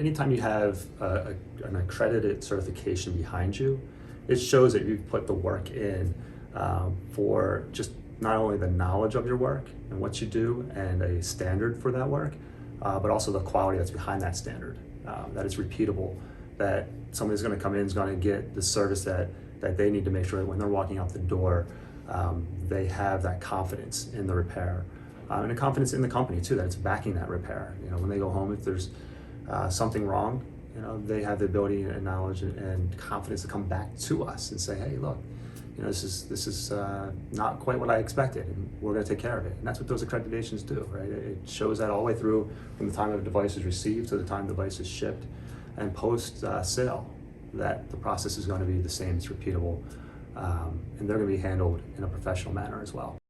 anytime you have an accredited certification behind you, it shows that you've put the work in for just not only the knowledge of your work and what you do and a standard for that work, but also the quality that's behind that standard, that it's repeatable, that somebody's going to come in is going to get the service that they need to make sure that when they're walking out the door, they have that confidence in the repair. And a confidence in the company too, that it's backing that repair. You know, when they go home, if there's something wrong, you know, they have the ability and knowledge and confidence to come back to us and say, hey, look, you know, this is not quite what I expected, and we're going to take care of it. And that's what those accreditations do, right? It shows that all the way through from the time a device is received to the time the device is shipped, and post sale, that the process is going to be the same, it's repeatable, and they're going to be handled in a professional manner as well.